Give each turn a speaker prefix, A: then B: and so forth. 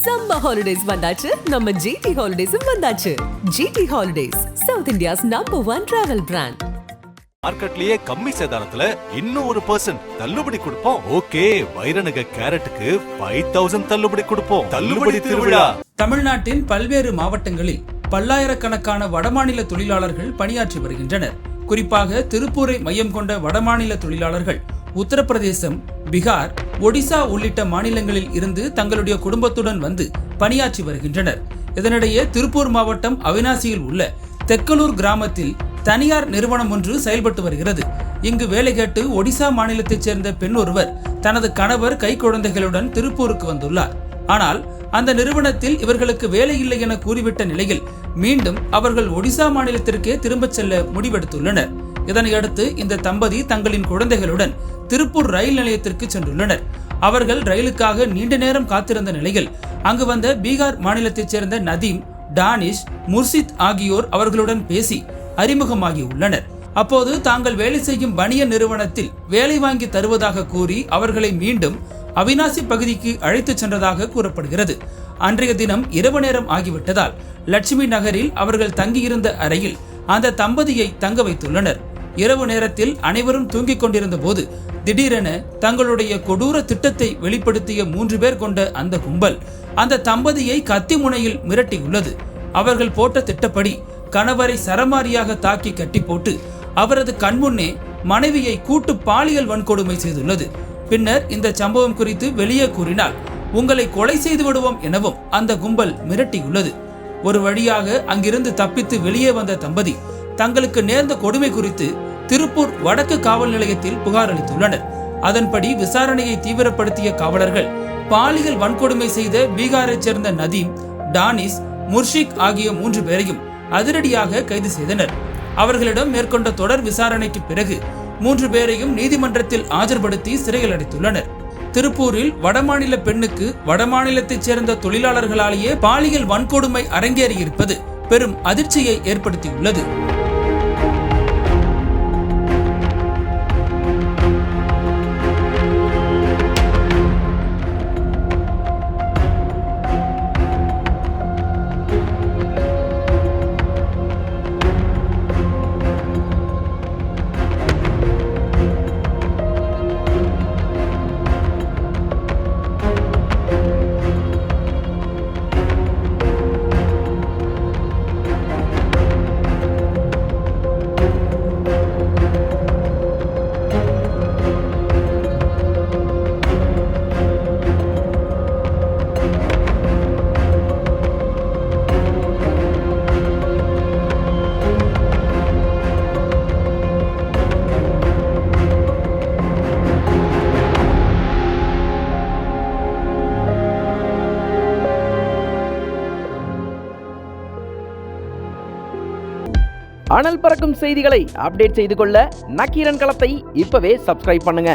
A: Summer holidays வந்தாச்சு, நம்ம GT Holidays வந்தாச்சு. GT Holidays, South India's #1 travel brand.
B: மார்க்கெட்லயே கம்மி சேதாரத்துல இன்னும் 1% தள்ளுபடி கொடுப்போம். ஓகே, வைரநக கேரட்டுக்கு 5000 தள்ளுபடி கொடுப்போம். தள்ளுபடி திருவிழா.
C: தமிழ்நாட்டின் பல்வேறு மாவட்டங்களில் பல்லாயிரக்கணக்கான வடமாநில தொழிலாளர்கள் பணியாற்றி வருகின்றனர். குறிப்பாக திருப்பூரை மையம் கொண்ட வடமாநில தொழிலாளர்கள் உத்தரப்பிரதேசம், பீகார், ஒடிசா உள்ளிட்ட மாநிலங்களில் இருந்து தங்களுடைய குடும்பத்துடன் வந்து பணியாற்றி வருகின்றனர். இதனிடையே திருப்பூர் மாவட்டம் அவினாசியில் உள்ள தெக்கலூர் கிராமத்தில் தனியார் நிறுவனம் ஒன்று செயல்பட்டு வருகிறது. இங்கு வேலை கேட்டு ஒடிசா மாநிலத்தைச் சேர்ந்த பெண் ஒருவர் தனது கணவர் கை குழந்தைகளுடன் திருப்பூருக்கு வந்துள்ளார். ஆனால் அந்த நிறுவனத்தில் இவர்களுக்கு வேலை இல்லை என கூறிவிட்ட நிலையில் மீண்டும் அவர்கள் ஒடிசா மாநிலத்திற்கே திரும்பச் செல்ல முடிவெடுத்துள்ளனர். இதனையடுத்து இந்த தம்பதி தங்களின் குழந்தைகளுடன் திருப்பூர் ரயில் நிலையத்திற்கு சென்றுள்ளனர். அவர்கள் ரயிலுக்காக நீண்ட நேரம் காத்திருந்த நிலையில் அங்கு வந்த பீகார் மாநிலத்தைச் சேர்ந்த நதீம், டானிஷ், முர்ஷித் ஆகியோர் அவர்களுடன் பேசி அறிமுகமாகி உள்ளனர். அப்போது தாங்கள் வேலை செய்யும் பனியன் நிறுவனத்தில் வேலை வாங்கி தருவதாக கூறி அவர்களை மீண்டும் அவினாசி பகுதிக்கு அழைத்துச் சென்றதாக கூறப்படுகிறது. அன்றைய தினம் இரவு நேரம் ஆகிவிட்டதால் லட்சுமி நகரில் அவர்கள் தங்கியிருந்த அறையில் அந்த தம்பதியை தங்க வைத்துள்ளனர். இரவு நேரத்தில் அனைவரும் தூங்கிக் கொண்டிருந்த போது திடீரென தங்களுடைய கொடூர திட்டத்தை வெளிப்படுத்திய 3 பேர் கொண்ட அந்த கும்பல் அந்த தம்பதியை கத்தி முனையில் மிரட்டியுள்ளது. அவர்கள் போட்ட திட்டப்படி கணவரை சரமாரியாக தாக்கி கட்டி போட்டு அவரது கண்முன்னே மனைவியை கூட்டு பாலியல் வன்கொடுமை செய்துள்ளது. பின்னர் இந்த சம்பவம் குறித்து வெளியே கூறினால் உங்களை கொலை செய்து விடுவோம் எனவும் அந்த கும்பல் மிரட்டியுள்ளது. ஒரு வழியாக அங்கிருந்து தப்பித்து வெளியே வந்த தம்பதி தங்களுக்கு நேர்ந்த கொடுமை குறித்து திருப்பூர் வடக்கு காவல் நிலையத்தில் புகார் அளித்துள்ளனர். அதன்படி விசாரணையை தீவிரப்படுத்திய காவலர்கள் பாலியல் வன்கொடுமை செய்த பீகாரைச் சேர்ந்த நதீம், டானிஷ், முர்ஷிக் ஆகிய 3 பேரையும் அதிரடியாக கைது செய்தனர். அவர்களிடம் மேற்கொண்ட தொடர் விசாரணைக்கு பிறகு 3 பேரையும் நீதிமன்றத்தில் ஆஜர்படுத்தி சிறையில் அடைத்துள்ளனர். திருப்பூரில் வடமாநில பெண்ணுக்கு வடமாநிலத்தைச் சேர்ந்த தொழிலாளர்களாலேயே பாலியல் வன்கொடுமை அரங்கேறியிருப்பது பெரும் அதிர்ச்சியை ஏற்படுத்தியுள்ளது.
D: அனல் பறக்கும் செய்திகளை அப்டேட் செய்து கொள்ள நக்கீரன் களத்தை இப்பவே சப்ஸ்கிரைப் பண்ணுங்க.